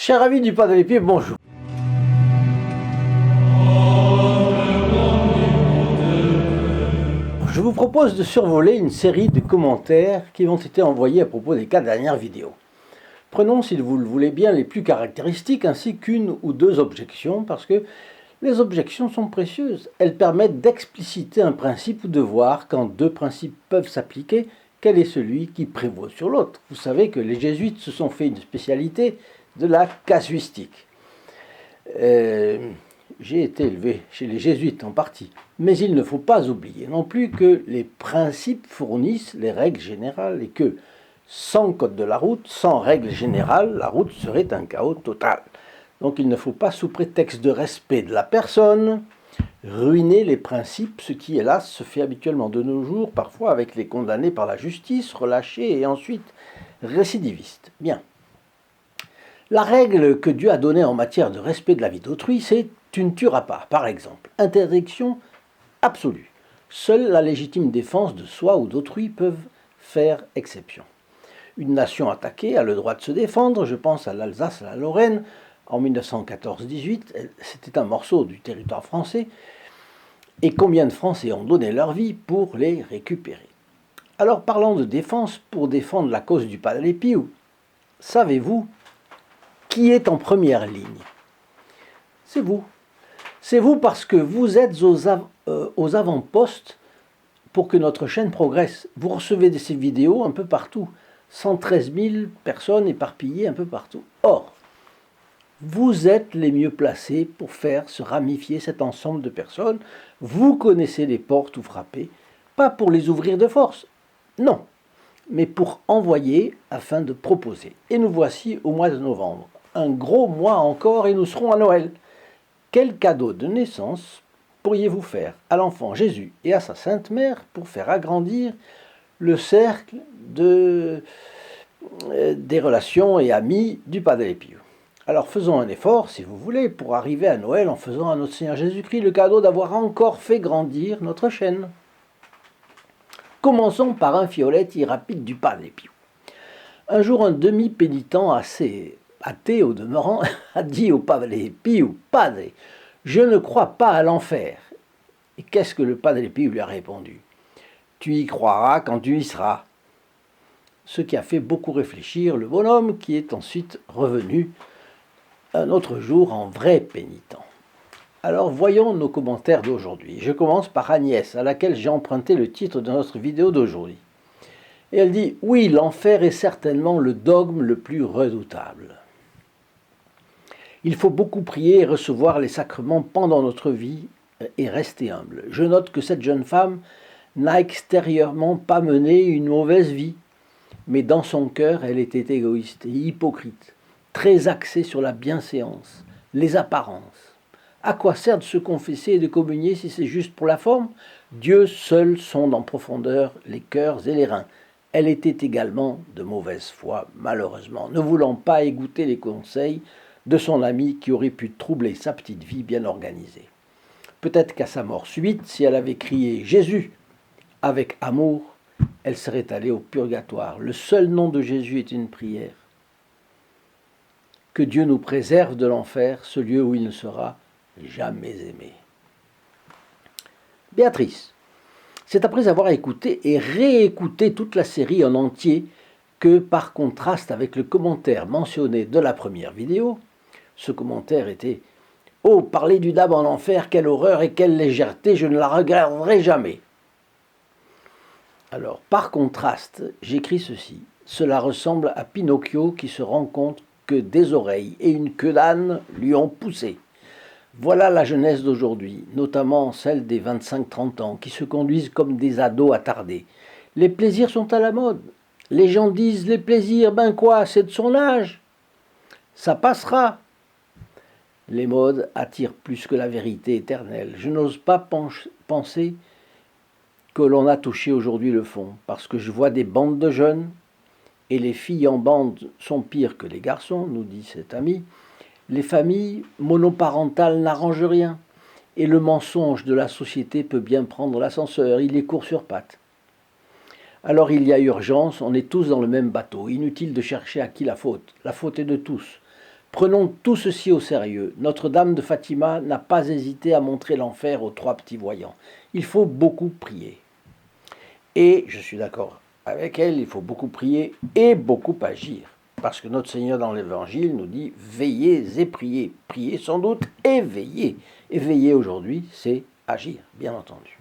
Chers amis du Pas de l'Épée, bonjour. Je vous propose de survoler une série de commentaires qui m'ont été envoyés à propos des 4 dernières vidéos. Prenons, si vous le voulez bien, les plus caractéristiques ainsi qu'une ou deux objections, parce que les objections sont précieuses. Elles permettent d'expliciter un principe ou de voir, quand deux principes peuvent s'appliquer, quel est celui qui prévaut sur l'autre. Vous savez que les jésuites se sont fait une spécialité de la casuistique. J'ai été élevé chez les jésuites en partie, mais il ne faut pas oublier non plus que les principes fournissent les règles générales et que, sans code de la route, sans règles générales, la route serait un chaos total. Donc il ne faut pas, sous prétexte de respect de la personne, ruiner les principes, ce qui, hélas, se fait habituellement de nos jours, parfois avec les condamnés par la justice, relâchés et ensuite récidivistes. Bien. La règle que Dieu a donnée en matière de respect de la vie d'autrui, c'est « tu ne tueras pas », par exemple. Interdiction absolue. Seule la légitime défense de soi ou d'autrui peuvent faire exception. Une nation attaquée a le droit de se défendre, je pense à l'Alsace, à la Lorraine, en 1914-18, c'était un morceau du territoire français, et combien de Français ont donné leur vie pour les récupérer. Alors parlant de défense, pour défendre la cause du Pas de l'Épée, savez-vous qui est en première ligne? C'est vous. C'est vous parce que vous êtes aux avant-postes pour que notre chaîne progresse. Vous recevez ces vidéos un peu partout. 113 000 personnes éparpillées un peu partout. Or, vous êtes les mieux placés pour faire se ramifier cet ensemble de personnes. Vous connaissez les portes où frapper, pas pour les ouvrir de force, non, mais pour envoyer afin de proposer. Et nous voici au mois de novembre. Un gros mois encore et nous serons à Noël. Quel cadeau de naissance pourriez-vous faire à l'enfant Jésus et à sa Sainte Mère pour faire agrandir le cercle des relations et amis du Pas de l'Épée? Alors faisons un effort, si vous voulez, pour arriver à Noël en faisant à notre Seigneur Jésus-Christ le cadeau d'avoir encore fait grandir notre chaîne. Commençons par un fioletti rapide du Pas de l'Épée. Un jour, un demi-pénitent assez athée au demeurant a dit au Pas de l'Épée, Padre, je ne crois pas à l'enfer. Et qu'est-ce que le Pas de l'Épée lui a répondu? Tu y croiras quand tu y seras. Ce qui a fait beaucoup réfléchir le bonhomme qui est ensuite revenu un autre jour en vrai pénitent. Alors voyons nos commentaires d'aujourd'hui. Je commence par Agnès, à laquelle j'ai emprunté le titre de notre vidéo d'aujourd'hui. Et elle dit « Oui, l'enfer est certainement le dogme le plus redoutable. Il faut beaucoup prier et recevoir les sacrements pendant notre vie et rester humble. Je note que cette jeune femme n'a extérieurement pas mené une mauvaise vie, mais dans son cœur, elle était égoïste et hypocrite, très axée sur la bienséance, les apparences. À quoi sert de se confesser et de communier si c'est juste pour la forme? Dieu seul sonde en profondeur les cœurs et les reins. Elle était également de mauvaise foi, malheureusement, ne voulant pas écouter les conseils de son ami qui aurait pu troubler sa petite vie bien organisée. Peut-être qu'à sa mort subite, si elle avait crié « Jésus !» avec amour, elle serait allée au purgatoire. Le seul nom de Jésus est une prière. Que Dieu nous préserve de l'enfer, ce lieu où il ne sera jamais aimé. Béatrice, c'est après avoir écouté et réécouté toute la série en entier que, par contraste avec le commentaire mentionné de la première vidéo, ce commentaire était « Oh, parler du dame en enfer, quelle horreur et quelle légèreté, je ne la regarderai jamais !» Alors, par contraste, j'écris ceci. Cela ressemble à Pinocchio qui se rend compte que des oreilles et une queue d'âne lui ont poussé. Voilà la jeunesse d'aujourd'hui, notamment celle des 25-30 ans, qui se conduisent comme des ados attardés. Les plaisirs sont à la mode. Les gens disent les plaisirs, ben quoi, c'est de son âge. Ça passera. Les modes attirent plus que la vérité éternelle. Je n'ose pas penser que l'on a touché aujourd'hui le fond, parce que je vois des bandes de jeunes, et les filles en bande sont pires que les garçons, nous dit cet ami. Les familles monoparentales n'arrangent rien, et le mensonge de la société peut bien prendre l'ascenseur, il les court sur pattes. Alors il y a urgence, on est tous dans le même bateau, inutile de chercher à qui la faute est de tous. Prenons tout ceci au sérieux. Notre-Dame de Fatima n'a pas hésité à montrer l'enfer aux 3 petits voyants. Il faut beaucoup prier. Et je suis d'accord avec elle, il faut beaucoup prier et beaucoup agir. Parce que notre Seigneur dans l'Évangile nous dit « Veillez et priez ». Priez sans doute et veillez. Et veiller aujourd'hui, c'est agir, bien entendu.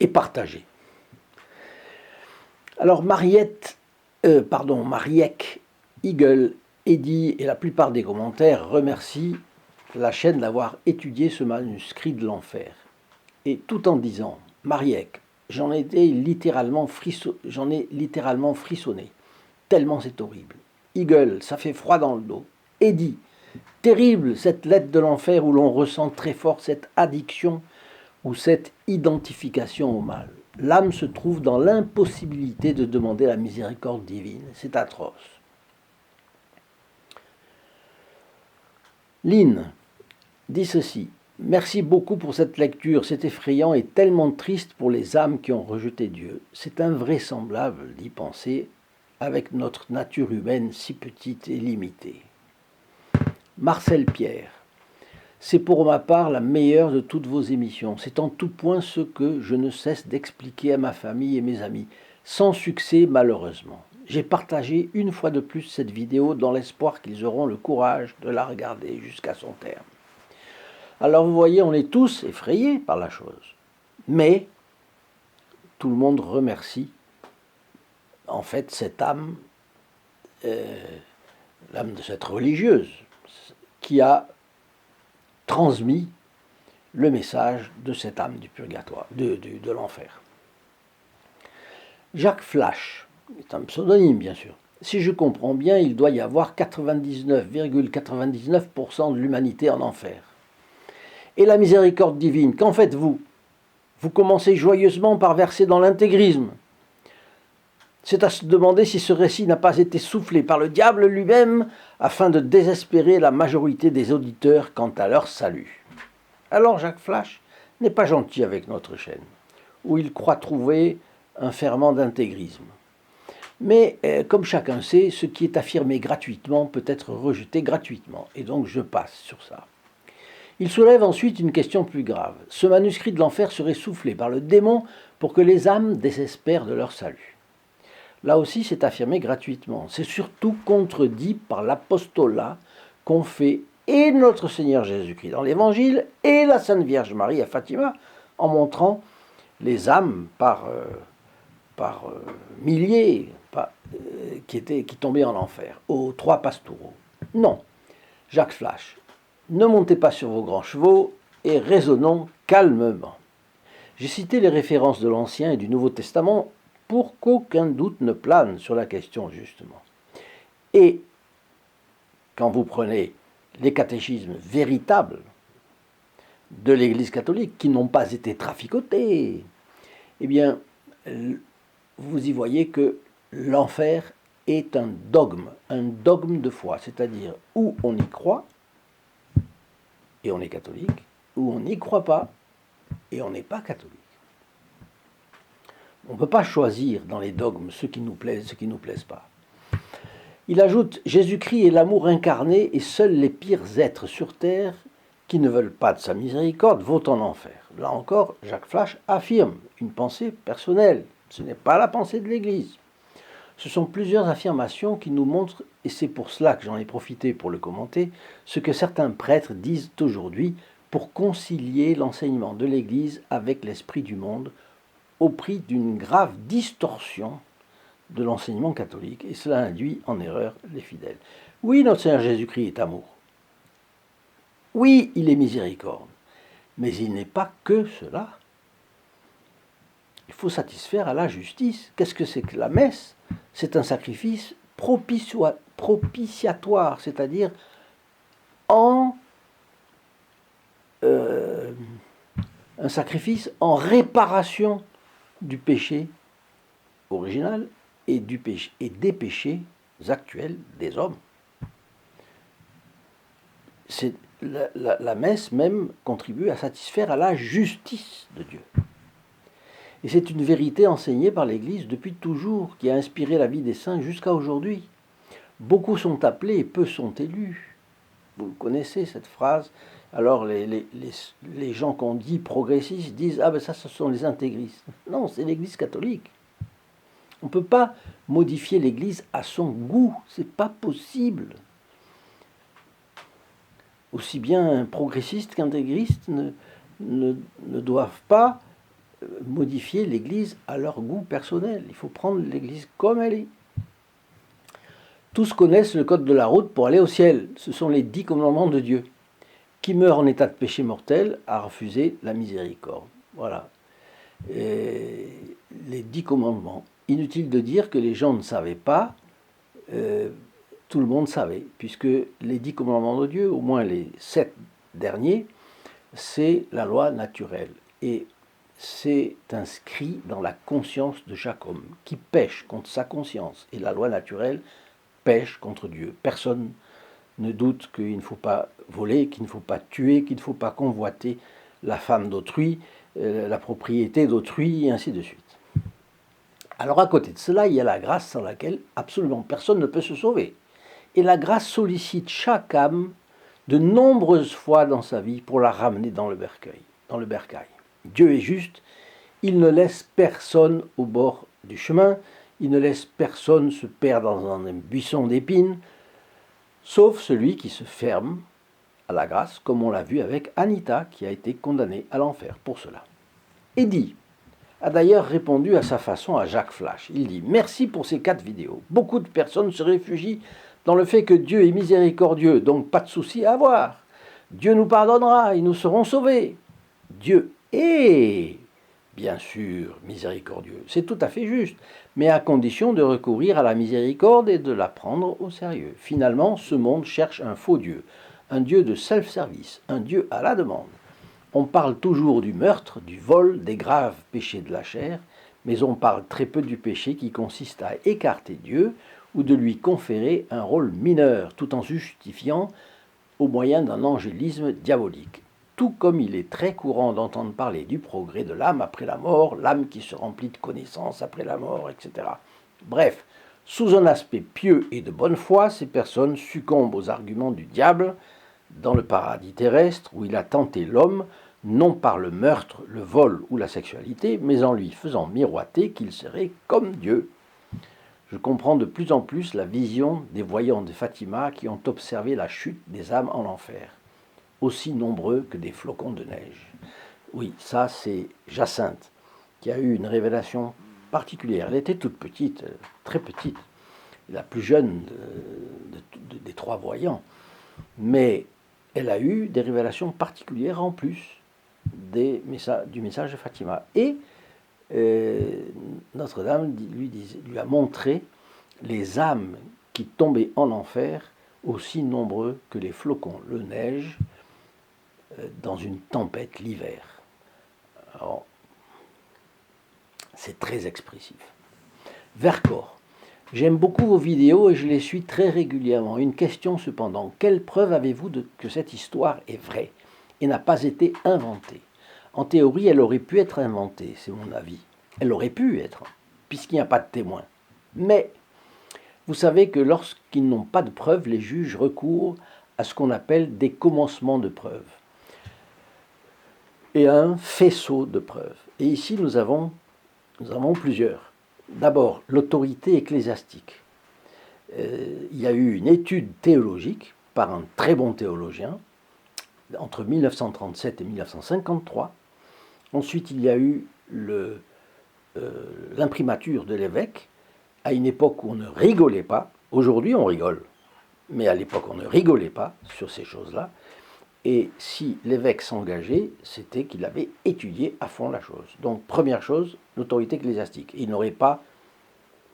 Et partager. Alors Mariette Eagle, Eddie et la plupart des commentaires remercient la chaîne d'avoir étudié ce manuscrit de l'enfer. Et tout en disant « Mariette, j'en ai littéralement frissonné, tellement c'est horrible. Eagle, ça fait froid dans le dos. Eddie, terrible cette lettre de l'enfer où l'on ressent très fort cette addiction ou cette identification au mal. L'âme se trouve dans l'impossibilité de demander la miséricorde divine. C'est atroce. Lynn dit ceci. Merci beaucoup pour cette lecture. C'est effrayant et tellement triste pour les âmes qui ont rejeté Dieu. C'est invraisemblable d'y penser avec notre nature humaine si petite et limitée. Marcel Pierre. C'est pour ma part la meilleure de toutes vos émissions. C'est en tout point ce que je ne cesse d'expliquer à ma famille et mes amis, sans succès malheureusement. J'ai partagé une fois de plus cette vidéo dans l'espoir qu'ils auront le courage de la regarder jusqu'à son terme. Alors vous voyez, on est tous effrayés par la chose. Mais tout le monde remercie en fait cette âme, l'âme de cette religieuse, qui a transmis le message de cette âme du purgatoire, de l'enfer. Jacques Flash est un pseudonyme, bien sûr. Si je comprends bien, il doit y avoir 99,99% de l'humanité en enfer. Et la miséricorde divine, qu'en faites-vous? Vous commencez joyeusement par verser dans l'intégrisme. C'est à se demander si ce récit n'a pas été soufflé par le diable lui-même afin de désespérer la majorité des auditeurs quant à leur salut. Alors Jacques Flash n'est pas gentil avec notre chaîne, où il croit trouver un ferment d'intégrisme. Mais comme chacun sait, ce qui est affirmé gratuitement peut être rejeté gratuitement, et donc je passe sur ça. Il soulève ensuite une question plus grave. Ce manuscrit de l'enfer serait soufflé par le démon pour que les âmes désespèrent de leur salut. Là aussi, c'est affirmé gratuitement. C'est surtout contredit par l'apostolat qu'ont fait et notre Seigneur Jésus-Christ dans l'Évangile et la Sainte Vierge Marie à Fatima, en montrant les âmes par milliers qui tombaient en enfer, aux 3 pastoraux. Non, Jacques Flash, ne montez pas sur vos grands chevaux et raisonnons calmement. J'ai cité les références de l'Ancien et du Nouveau Testament pour qu'aucun doute ne plane sur la question, justement. Et quand vous prenez les catéchismes véritables de l'Église catholique, qui n'ont pas été traficotés, eh bien, vous y voyez que l'enfer est un dogme de foi, c'est-à-dire où on y croit, et on est catholique, ou on n'y croit pas, et on n'est pas catholique. On ne peut pas choisir dans les dogmes ce qui nous plaise, ce qui ne nous plaise pas. Il ajoute « Jésus-Christ est l'amour incarné et seuls les pires êtres sur terre qui ne veulent pas de sa miséricorde vont en enfer. » Là encore, Jacques Flash affirme une pensée personnelle. Ce n'est pas la pensée de l'Église. Ce sont plusieurs affirmations qui nous montrent, et c'est pour cela que j'en ai profité pour le commenter, ce que certains prêtres disent aujourd'hui pour concilier l'enseignement de l'Église avec l'esprit du monde, au prix d'une grave distorsion de l'enseignement catholique, et cela induit en erreur les fidèles. Oui, notre Seigneur Jésus-Christ est amour. Oui, il est miséricorde. Mais il n'est pas que cela. Il faut satisfaire à la justice. Qu'est-ce que c'est que la messe? C'est un sacrifice propitiatoire, c'est-à-dire un sacrifice en réparation du péché original et des péchés actuels des hommes. La messe même contribue à satisfaire à la justice de Dieu. Et c'est une vérité enseignée par l'Église depuis toujours, qui a inspiré la vie des saints jusqu'à aujourd'hui. Beaucoup sont appelés et peu sont élus. Vous connaissez cette phrase. Alors les gens qu'on dit progressistes disent « Ah ben ça, ce sont les intégristes ». Non, c'est l'Église catholique. On ne peut pas modifier l'Église à son goût, c'est pas possible. Aussi bien progressistes qu'intégristes ne doivent pas modifier l'Église à leur goût personnel. Il faut prendre l'Église comme elle est. Tous connaissent le code de la route pour aller au ciel. Ce sont les 10 commandements de Dieu. Qui meurt en état de péché mortel a refusé la miséricorde. Voilà. Et les 10 commandements. Inutile de dire que les gens ne savaient pas, tout le monde savait, puisque les 10 commandements de Dieu, au moins les 7 derniers, c'est la loi naturelle. Et c'est inscrit dans la conscience de chaque homme, qui pêche contre sa conscience. Et la loi naturelle pêche contre Dieu. Personne ne doute qu'il ne faut pas voler, qu'il ne faut pas tuer, qu'il ne faut pas convoiter la femme d'autrui, la propriété d'autrui, et ainsi de suite. Alors à côté de cela, il y a la grâce sans laquelle absolument personne ne peut se sauver. Et la grâce sollicite chaque âme de nombreuses fois dans sa vie pour la ramener dans le bercail. Dieu est juste, il ne laisse personne au bord du chemin, il ne laisse personne se perdre dans un buisson d'épines, sauf celui qui se ferme à la grâce, comme on l'a vu avec Anita, qui a été condamnée à l'enfer pour cela. Eddie a d'ailleurs répondu à sa façon à Jacques Flash. Il dit « Merci pour ces 4 vidéos. Beaucoup de personnes se réfugient dans le fait que Dieu est miséricordieux, donc pas de souci à avoir. Dieu nous pardonnera et nous serons sauvés. Dieu est, bien sûr, miséricordieux. C'est tout à fait juste, mais à condition de recourir à la miséricorde et de la prendre au sérieux. Finalement, ce monde cherche un faux Dieu, un Dieu de self-service, un Dieu à la demande. On parle toujours du meurtre, du vol, des graves péchés de la chair, mais on parle très peu du péché qui consiste à écarter Dieu ou de lui conférer un rôle mineur, tout en justifiant au moyen d'un angélisme diabolique. Tout comme il est très courant d'entendre parler du progrès de l'âme après la mort, l'âme qui se remplit de connaissances après la mort, etc. Bref, sous un aspect pieux et de bonne foi, ces personnes succombent aux arguments du diable dans le paradis terrestre où il a tenté l'homme, non par le meurtre, le vol ou la sexualité, mais en lui faisant miroiter qu'il serait comme Dieu. Je comprends de plus en plus la vision des voyants de Fatima qui ont observé la chute des âmes en enfer, aussi nombreux que des flocons de neige. Oui, ça c'est Jacinthe, qui a eu une révélation particulière. Elle était toute petite, très petite, la plus jeune des 3 voyants, mais elle a eu des révélations particulières en plus du message de Fatima. Et Notre-Dame lui a montré les âmes qui tombaient en enfer, aussi nombreux que les flocons de neige dans une tempête l'hiver. Alors, c'est très expressif. Vercors. J'aime beaucoup vos vidéos et je les suis très régulièrement. Une question cependant, quelle preuve avez-vous que cette histoire est vraie et n'a pas été inventée? En théorie, elle aurait pu être inventée, c'est mon avis. Elle aurait pu être, puisqu'il n'y a pas de témoin. Mais vous savez que lorsqu'ils n'ont pas de preuves, les juges recourent à ce qu'on appelle des commencements de preuves et à un faisceau de preuves. Et ici, nous avons plusieurs. D'abord, l'autorité ecclésiastique. Il y a eu une étude théologique par un très bon théologien entre 1937 et 1953. Ensuite, il y a eu l'imprimature de l'évêque à une époque où on ne rigolait pas. Aujourd'hui, on rigole, mais à l'époque, on ne rigolait pas sur ces choses-là. Et si l'évêque s'engageait, c'était qu'il avait étudié à fond la chose. Donc, première chose, l'autorité ecclésiastique. Il n'aurait pas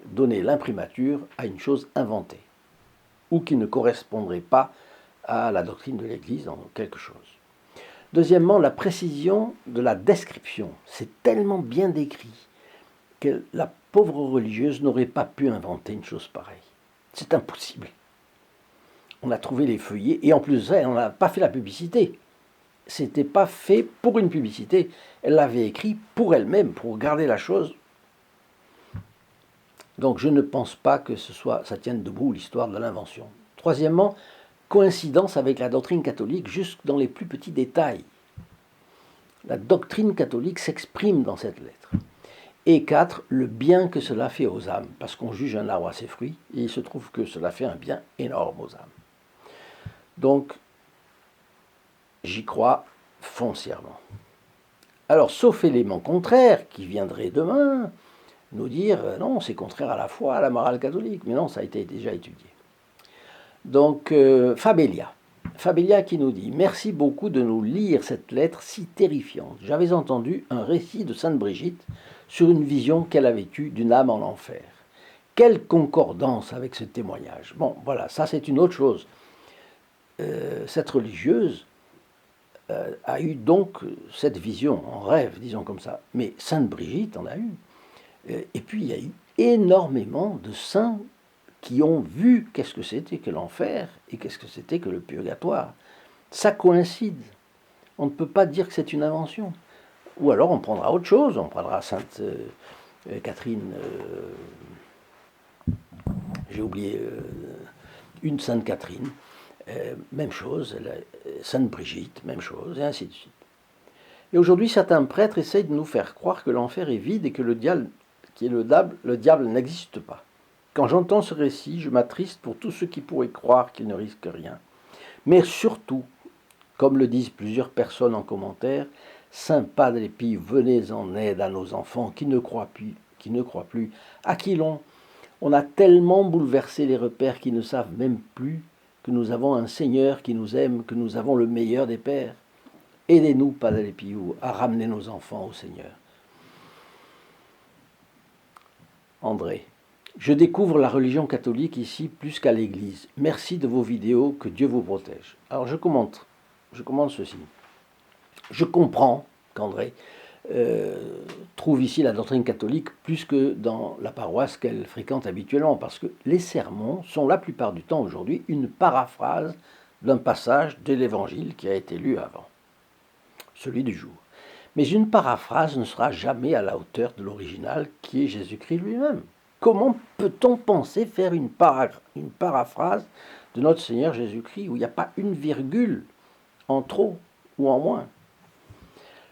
donné l'imprimature à une chose inventée, ou qui ne correspondrait pas à la doctrine de l'Église dans quelque chose. Deuxièmement, la précision de la description. C'est tellement bien décrit que la pauvre religieuse n'aurait pas pu inventer une chose pareille. C'est impossible. On a trouvé les feuillets, et en plus de ça, on n'a pas fait la publicité. C'était pas fait pour une publicité. Elle l'avait écrit pour elle-même, pour garder la chose Donc je ne pense pas que ça tienne debout l'histoire de l'invention. Troisièmement, coïncidence avec la doctrine catholique jusque dans les plus petits détails. La doctrine catholique s'exprime dans cette lettre. Et 4, le bien que cela fait aux âmes, parce qu'on juge un arbre à ses fruits, et il se trouve que cela fait un bien énorme aux âmes. Donc, j'y crois foncièrement. Alors, sauf élément contraire qui viendrait demain nous dire non, c'est contraire à la foi, à la morale catholique, mais non, ça a été déjà étudié. Donc, Fabelia qui nous dit « Merci beaucoup de nous lire cette lettre si terrifiante. J'avais entendu un récit de Sainte Brigitte sur une vision qu'elle avait eue d'une âme en enfer. Quelle concordance avec ce témoignage !» Bon, voilà, ça c'est une autre chose. Cette religieuse a eu donc cette vision en rêve, disons comme ça. Mais Sainte Brigitte en a eu. Et puis il y a eu énormément de saints qui ont vu qu'est-ce que c'était que l'enfer et qu'est-ce que c'était que le purgatoire. Ça coïncide. On ne peut pas dire que c'est une invention. Ou alors on prendra autre chose, on prendra Sainte Catherine, j'ai oublié, une Sainte Catherine, même chose, Sainte Brigitte, même chose, et ainsi de suite. Et aujourd'hui, certains prêtres essayent de nous faire croire que l'enfer est vide et que le diable n'existe pas. Quand j'entends ce récit, je m'attriste pour tous ceux qui pourraient croire qu'ils ne risquent rien. Mais surtout, comme le disent plusieurs personnes en commentaire, Saint Padre Pie, venez en aide à nos enfants qui ne croient plus, à qui on a tellement bouleversé les repères qu'ils ne savent même plus que nous avons un Seigneur qui nous aime, que nous avons le meilleur des pères. Aidez-nous, Padre Pie, à ramener nos enfants au Seigneur. André. Je découvre la religion catholique ici plus qu'à l'église. Merci de vos vidéos, que Dieu vous protège. Alors je commente ceci. Je comprends qu'André trouve ici la doctrine catholique plus que dans la paroisse qu'elle fréquente habituellement, parce que les sermons sont la plupart du temps aujourd'hui une paraphrase d'un passage de l'évangile qui a été lu avant, celui du jour. Mais une paraphrase ne sera jamais à la hauteur de l'original qui est Jésus-Christ lui-même. Comment peut-on penser faire une paraphrase de notre Seigneur Jésus-Christ où il n'y a pas une virgule en trop ou en moins?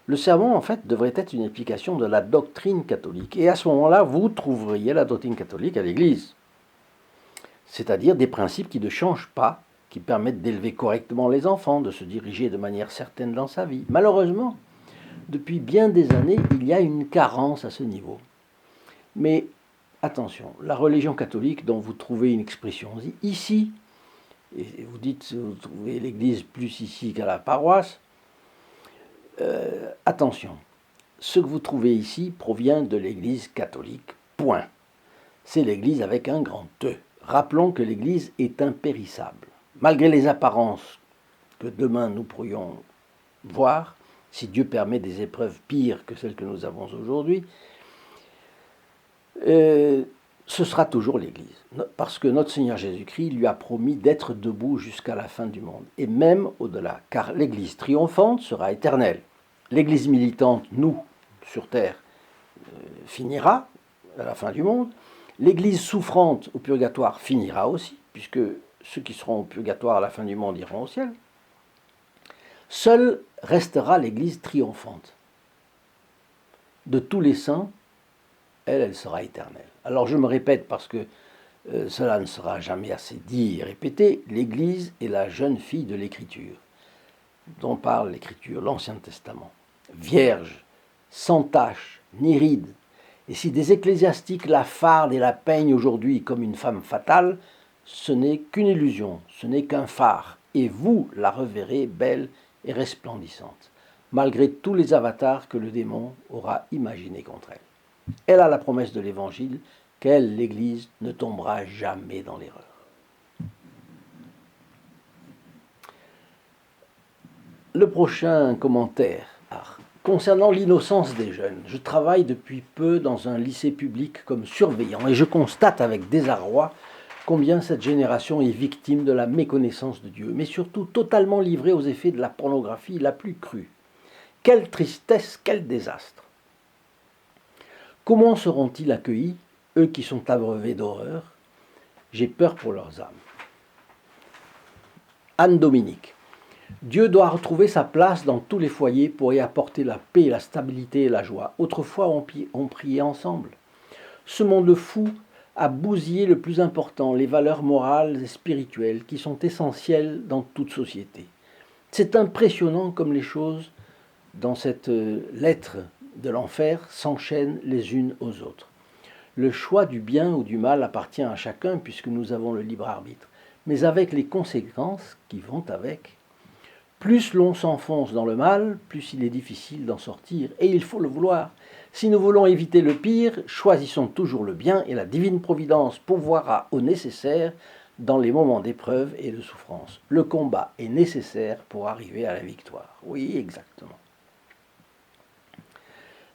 Le sermon, en fait, devrait être une application de la doctrine catholique. Et à ce moment-là, vous trouveriez la doctrine catholique à l'Église. C'est-à-dire des principes qui ne changent pas, qui permettent d'élever correctement les enfants, de se diriger de manière certaine dans sa vie. Malheureusement, depuis bien des années, il y a une carence à ce niveau. Mais attention, la religion catholique dont vous trouvez une expression ici, et vous dites que vous trouvez l'église plus ici qu'à la paroisse, attention, ce que vous trouvez ici provient de l'église catholique, point. C'est l'église avec un grand E. Rappelons que l'église est impérissable. Malgré les apparences que demain nous pourrions voir, si Dieu permet des épreuves pires que celles que nous avons aujourd'hui, ce sera toujours l'Église, parce que notre Seigneur Jésus-Christ lui a promis d'être debout jusqu'à la fin du monde, et même au-delà, car l'Église triomphante sera éternelle. L'Église militante, nous, sur terre, finira à la fin du monde. L'Église souffrante au purgatoire finira aussi, puisque ceux qui seront au purgatoire à la fin du monde iront au ciel. Seule restera l'Église triomphante. De tous les saints, elle sera éternelle. Alors je me répète parce que cela ne sera jamais assez dit et répété, l'Église est la jeune fille de l'Écriture, dont parle l'Écriture, l'Ancien Testament. Vierge, sans tache, ni ride. Et si des ecclésiastiques la fardent et la peignent aujourd'hui comme une femme fatale, ce n'est qu'une illusion, ce n'est qu'un phare, et vous la reverrez belle et resplendissante, malgré tous les avatars que le démon aura imaginés contre elle. Elle a la promesse de l'Évangile qu'elle, l'Église, ne tombera jamais dans l'erreur. Le prochain commentaire concernant l'innocence des jeunes. Je travaille depuis peu dans un lycée public comme surveillant et je constate avec désarroi combien cette génération est victime de la méconnaissance de Dieu, mais surtout totalement livrée aux effets de la pornographie la plus crue. Quelle tristesse, quel désastre! Comment seront-ils accueillis eux qui sont abreuvés d'horreur, j'ai peur pour leurs âmes. Anne Dominique. Dieu doit retrouver sa place dans tous les foyers pour y apporter la paix, la stabilité et la joie. Autrefois, on priait ensemble. Ce monde fou a bousillé le plus important, les valeurs morales et spirituelles qui sont essentielles dans toute société. C'est impressionnant comme les choses dans cette lettre de l'enfer s'enchaînent les unes aux autres. Le choix du bien ou du mal appartient à chacun puisque nous avons le libre arbitre, mais avec les conséquences qui vont avec. Plus l'on s'enfonce dans le mal, plus il est difficile d'en sortir, et il faut le vouloir. Si nous voulons éviter le pire, choisissons toujours le bien, et la divine providence pourvoira au nécessaire dans les moments d'épreuve et de souffrance. Le combat est nécessaire pour arriver à la victoire. Oui, exactement.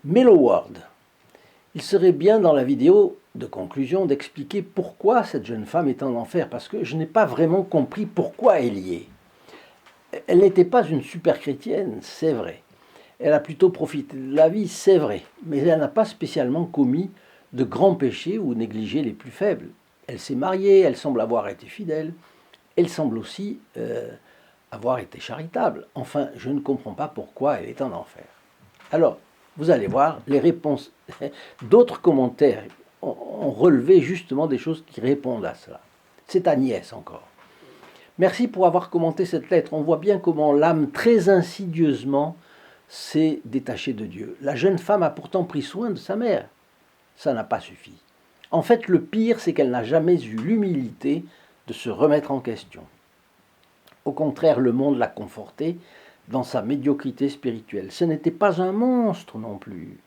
Mellow Ward. Il serait bien dans la vidéo de conclusion d'expliquer pourquoi cette jeune femme est en enfer, parce que je n'ai pas vraiment compris pourquoi elle y est. Elle n'était pas une super chrétienne, c'est vrai. Elle a plutôt profité de la vie, c'est vrai. Mais elle n'a pas spécialement commis de grands péchés ou négligé les plus faibles. Elle s'est mariée, elle semble avoir été fidèle. Elle semble aussi avoir été charitable. Enfin, je ne comprends pas pourquoi elle est en enfer. Alors, vous allez voir, les réponses d'autres commentaires ont relevé justement des choses qui répondent à cela. C'est Agnès encore. Merci pour avoir commenté cette lettre. On voit bien comment l'âme très insidieusement s'est détachée de Dieu. La jeune femme a pourtant pris soin de sa mère. Ça n'a pas suffi. En fait, le pire, c'est qu'elle n'a jamais eu l'humilité de se remettre en question. Au contraire, le monde l'a confortée dans sa médiocrité spirituelle. Ce n'était pas un monstre non plus.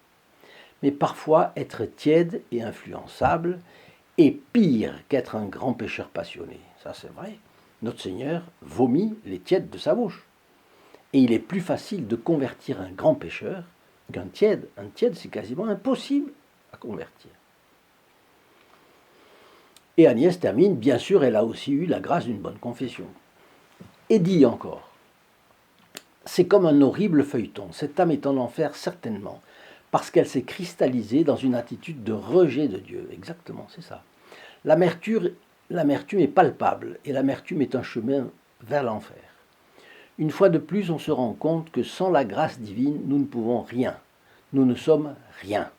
Mais parfois, être tiède et influençable est pire qu'être un grand pécheur passionné. Ça, c'est vrai. Notre Seigneur vomit les tièdes de sa bouche. Et il est plus facile de convertir un grand pécheur qu'un tiède. Un tiède, c'est quasiment impossible à convertir. Et Agnès termine, bien sûr, elle a aussi eu la grâce d'une bonne confession. Et dit encore, c'est comme un horrible feuilleton. Cette âme est en enfer certainement, parce qu'elle s'est cristallisée dans une attitude de rejet de Dieu. Exactement, c'est ça. L'amertume est palpable, et l'amertume est un chemin vers l'enfer. Une fois de plus, on se rend compte que sans la grâce divine, nous ne pouvons rien. Nous ne sommes rien.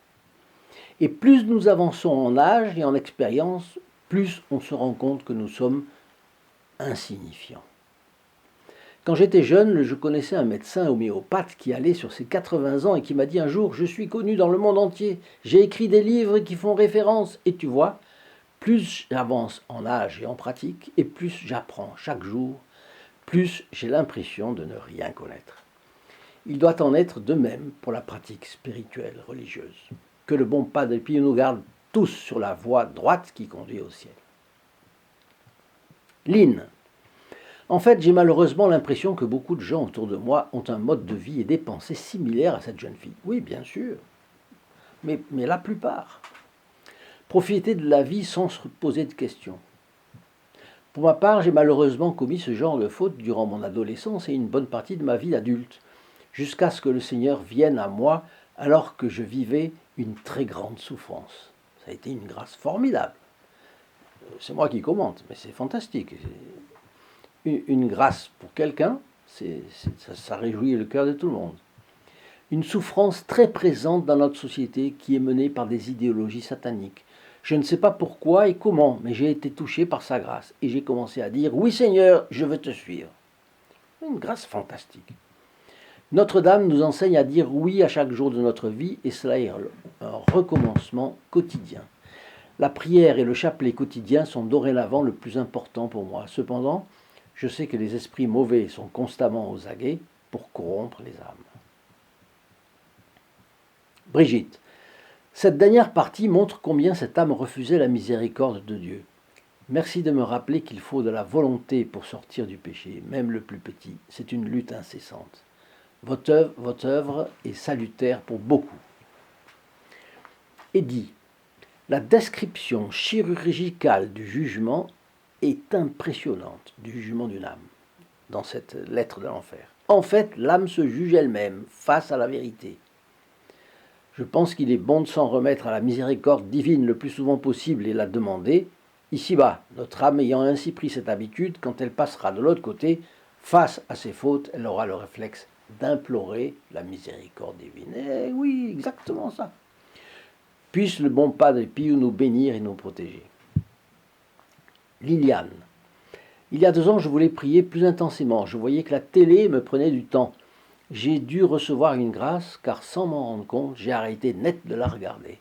Et plus nous avançons en âge et en expérience, plus on se rend compte que nous sommes insignifiants. Quand j'étais jeune, je connaissais un médecin homéopathe qui allait sur ses 80 ans et qui m'a dit un jour « Je suis connu dans le monde entier, j'ai écrit des livres qui font référence. » Et tu vois, plus j'avance en âge et en pratique, et plus j'apprends chaque jour, plus j'ai l'impression de ne rien connaître. Il doit en être de même pour la pratique spirituelle religieuse. Que le bon Padre Pio nous garde tous sur la voie droite qui conduit au ciel. Lynn. En fait, j'ai malheureusement l'impression que beaucoup de gens autour de moi ont un mode de vie et des pensées similaires à cette jeune fille. Oui, bien sûr, mais la plupart. Profiter de la vie sans se poser de questions. Pour ma part, j'ai malheureusement commis ce genre de faute durant mon adolescence et une bonne partie de ma vie d'adulte, jusqu'à ce que le Seigneur vienne à moi alors que je vivais une très grande souffrance. Ça a été une grâce formidable. C'est moi qui commente, mais c'est fantastique. Une grâce pour quelqu'un, ça réjouit le cœur de tout le monde. Une souffrance très présente dans notre société qui est menée par des idéologies sataniques. Je ne sais pas pourquoi et comment, mais j'ai été touché par sa grâce et j'ai commencé à dire « Oui Seigneur, je veux te suivre ». Une grâce fantastique. Notre-Dame nous enseigne à dire oui à chaque jour de notre vie et cela est un recommencement quotidien. La prière et le chapelet quotidien sont dorénavant le plus important pour moi. Cependant, je sais que les esprits mauvais sont constamment aux aguets pour corrompre les âmes. Brigitte. Cette dernière partie montre combien cette âme refusait la miséricorde de Dieu. Merci de me rappeler qu'il faut de la volonté pour sortir du péché, même le plus petit. C'est une lutte incessante. Votre œuvre est salutaire pour beaucoup. Et dit, la description chirurgicale du jugement est impressionnante, du jugement d'une âme, dans cette lettre de l'enfer. En fait, l'âme se juge elle-même face à la vérité. Je pense qu'il est bon de s'en remettre à la miséricorde divine le plus souvent possible et la demander. Ici-bas, notre âme ayant ainsi pris cette habitude, quand elle passera de l'autre côté, face à ses fautes, elle aura le réflexe d'implorer la miséricorde divine. Eh oui, exactement ça. Puisse le bon Padre Pio nous bénir et nous protéger. Liliane. Il y a 2 ans, je voulais prier plus intensément. Je voyais que la télé me prenait du temps. J'ai dû recevoir une grâce, car sans m'en rendre compte, j'ai arrêté net de la regarder.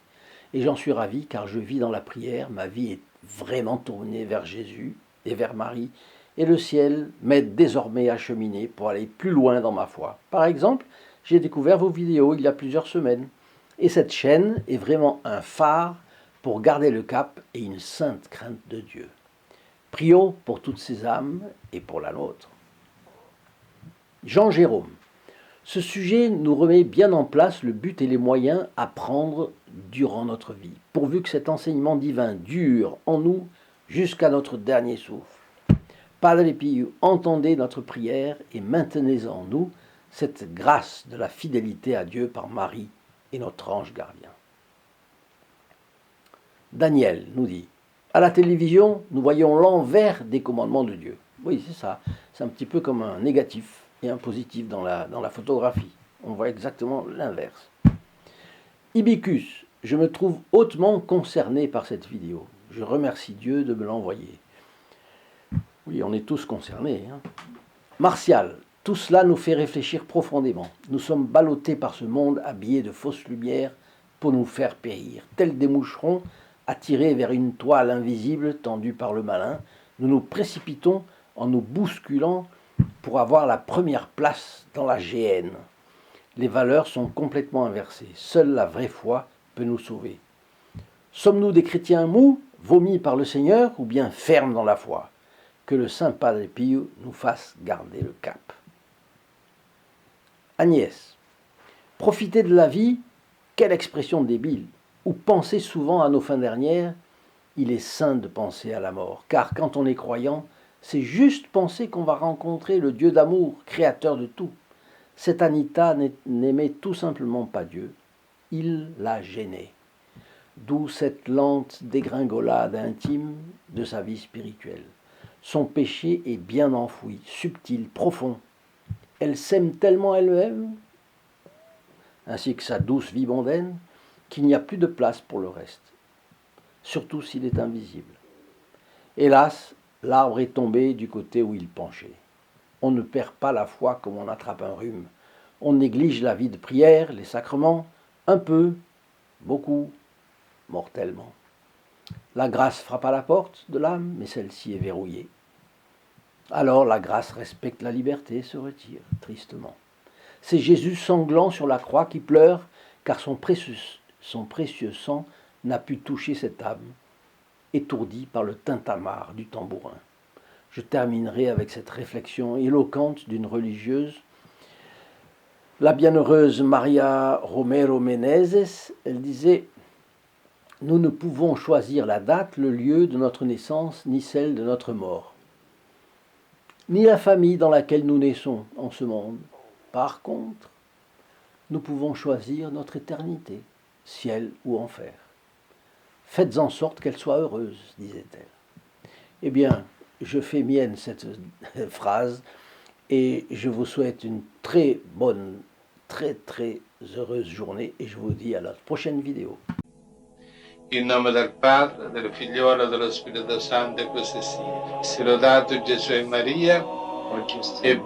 Et j'en suis ravi, car je vis dans la prière, ma vie est vraiment tournée vers Jésus et vers Marie, et le ciel m'aide désormais à cheminer pour aller plus loin dans ma foi. Par exemple, j'ai découvert vos vidéos il y a plusieurs semaines, et cette chaîne est vraiment un phare pour garder le cap et une sainte crainte de Dieu. Prions pour toutes ces âmes et pour la nôtre. Jean Jérôme. Ce sujet nous remet bien en place le but et les moyens à prendre durant notre vie, pourvu que cet enseignement divin dure en nous jusqu'à notre dernier souffle. Padre Pio, entendez notre prière et maintenez en nous cette grâce de la fidélité à Dieu par Marie et notre ange gardien. Daniel nous dit, à la télévision, nous voyons l'envers des commandements de Dieu. Oui, c'est ça. C'est un petit peu comme un négatif et un positif dans la photographie. On voit exactement l'inverse. Ibicus, je me trouve hautement concerné par cette vidéo. Je remercie Dieu de me l'envoyer. Oui, on est tous concernés. Martial, tout cela nous fait réfléchir profondément. Nous sommes ballottés par ce monde habillé de fausses lumières pour nous faire périr. Tels des moucherons attirés vers une toile invisible tendue par le malin, nous nous précipitons en nous bousculant pour avoir la première place dans la géhenne. Les valeurs sont complètement inversées. Seule la vraie foi peut nous sauver. Sommes-nous des chrétiens mous, vomis par le Seigneur, ou bien fermes dans la foi? Que le Saint Padre Pio nous fasse garder le cap. Agnès. Profiter de la vie, quelle expression débile. Ou penser souvent à nos fins dernières, il est sain de penser à la mort, car quand on est croyant, c'est juste penser qu'on va rencontrer le Dieu d'amour, créateur de tout. Cette Anita n'aimait tout simplement pas Dieu, il la gênait. D'où cette lente dégringolade intime de sa vie spirituelle. Son péché est bien enfoui, subtil, profond. Elle s'aime tellement elle-même, ainsi que sa douce vie mondaine, qu'il n'y a plus de place pour le reste, surtout s'il est invisible. Hélas, l'arbre est tombé du côté où il penchait. On ne perd pas la foi comme on attrape un rhume. On néglige la vie de prière, les sacrements, un peu, beaucoup, mortellement. La grâce frappe à la porte de l'âme, mais celle-ci est verrouillée. Alors la grâce respecte la liberté et se retire, tristement. C'est Jésus sanglant sur la croix qui pleure, car son précieux sang n'a pu toucher cette âme, étourdie par le tintamarre du tambourin. Je terminerai avec cette réflexion éloquente d'une religieuse, la bienheureuse Maria Romero Menezes. Elle disait « Nous ne pouvons choisir la date, le lieu de notre naissance, ni celle de notre mort, ni la famille dans laquelle nous naissons en ce monde. Par contre, nous pouvons choisir notre éternité, ciel ou enfer. Faites en sorte qu'elle soit heureuse, disait-elle. » Eh bien, je fais mienne cette phrase et je vous souhaite une très bonne, très heureuse journée et je vous dis à la prochaine vidéo. In nome del Padre, del Figliolo e dello Spirito Santo, e così sia. Sia lodato Gesù e Maria, e